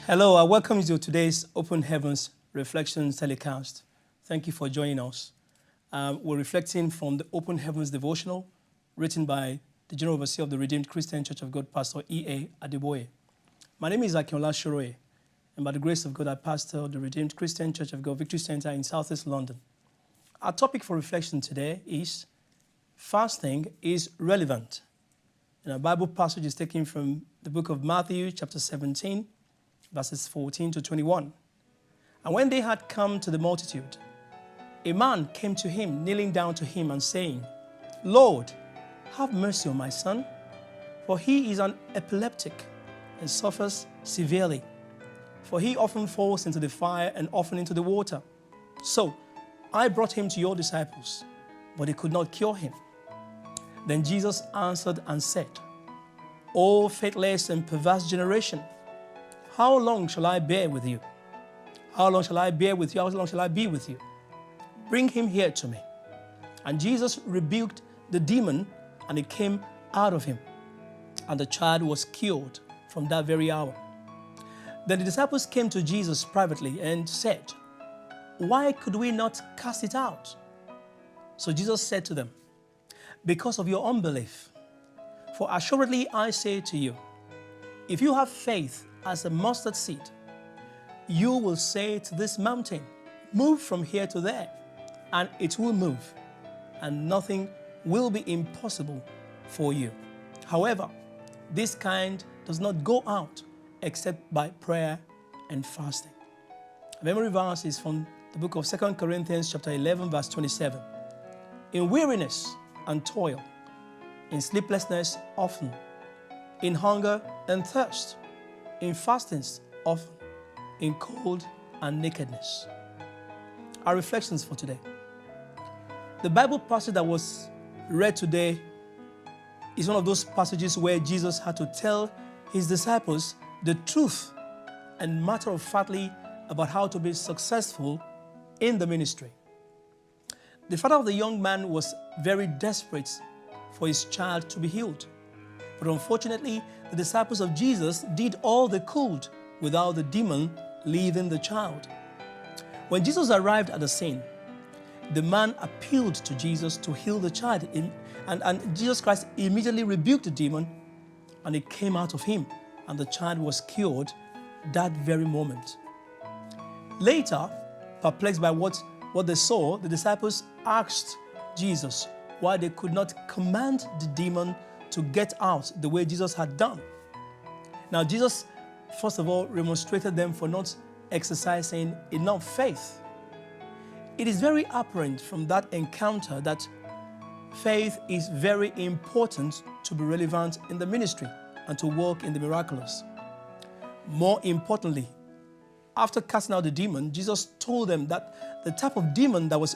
Hello, I welcome you to today's Open Heavens Reflection telecast. Thank you for joining us. We're reflecting from the Open Heavens Devotional, written by the General Overseer of the Redeemed Christian Church of God, Pastor Adeboye. My name is Akin Soroye, and by the grace of God, I pastor the Redeemed Christian Church of God Victory Center in Southeast London. Our topic for reflection today is fasting is relevant. And our Bible passage is taken from the book of Matthew, chapter 17, verses 14 to 21. And when they had come to the multitude, a man came to him, kneeling down to him and saying, Lord, have mercy on my son, for he is an epileptic and suffers severely. For he often falls into the fire and often into the water. So I brought him to your disciples, but they could not cure him. Then Jesus answered and said, O faithless and perverse generation, how long shall I bear with you? How long shall I bear with you? How long shall I be with you? Bring him here to me. And Jesus rebuked the demon, and it came out of him. And the child was cured from that very hour. Then the disciples came to Jesus privately and said, Why could we not cast it out? So Jesus said to them, Because of your unbelief. For assuredly I say to you, if you have faith as a mustard seed, you will say to this mountain, Move from here to there, and it will move, and nothing will be impossible for you. However, this kind does not go out except by prayer and fasting. A memory verse is from the book of 2 Corinthians chapter 11, verse 27. In weariness and toil, in sleeplessness often, in hunger and thirst, in fastings often, in cold and nakedness. Our reflections for today. The Bible passage that was read today is one of those passages where Jesus had to tell his disciples the truth and matter-of-factly about how to be successful in the ministry. The father of the young man was very desperate for his child to be healed. But unfortunately, the disciples of Jesus did all they could without the demon leaving the child. When Jesus arrived at the scene, the man appealed to Jesus to heal the child, and Jesus Christ immediately rebuked the demon, and it came out of him, and the child was cured that very moment. Later, perplexed by what they saw, the disciples asked Jesus why they could not command the demon to get out the way Jesus had done. Now, Jesus, first of all, remonstrated them for not exercising enough faith. It is very apparent from that encounter that faith is very important to be relevant in the ministry and to work in the miraculous. More importantly, after casting out the demon, Jesus told them that the type of demon that was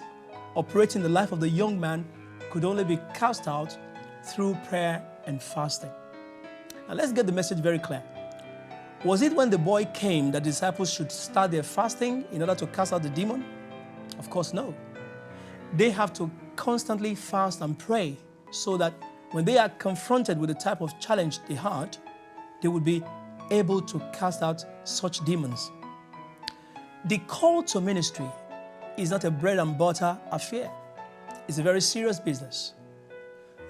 operating in the life of the young man could only be cast out through prayer and fasting. Now let's get the message very clear. Was it when the boy came that disciples should start their fasting in order to cast out the demon? Of course, no. They have to constantly fast and pray so that when they are confronted with the type of challenge they had, they would be able to cast out such demons. The call to ministry is not a bread and butter affair. It's a very serious business.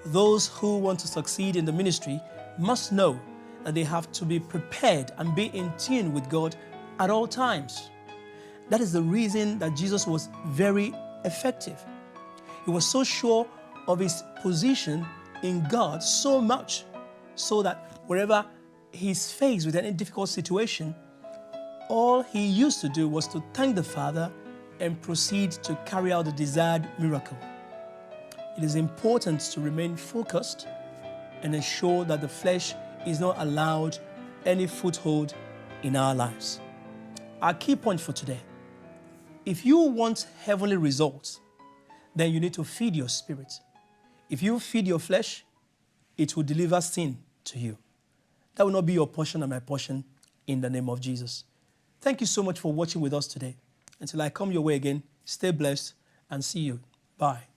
Those who want to succeed in the ministry must know that they have to be prepared and be in tune with God at all times. That is the reason that Jesus was very effective. He was so sure of his position in God so much so that wherever he's faced with any difficult situation, all he used to do was to thank the Father and proceed to carry out the desired miracle. It is important to remain focused and ensure that the flesh is not allowed any foothold in our lives. Our key point for today: if you want heavenly results, then you need to feed your spirit. If you feed your flesh, it will deliver sin to you. That will not be your portion and my portion in the name of Jesus. Thank you so much for watching with us today. Until I come your way again, stay blessed and see you. Bye.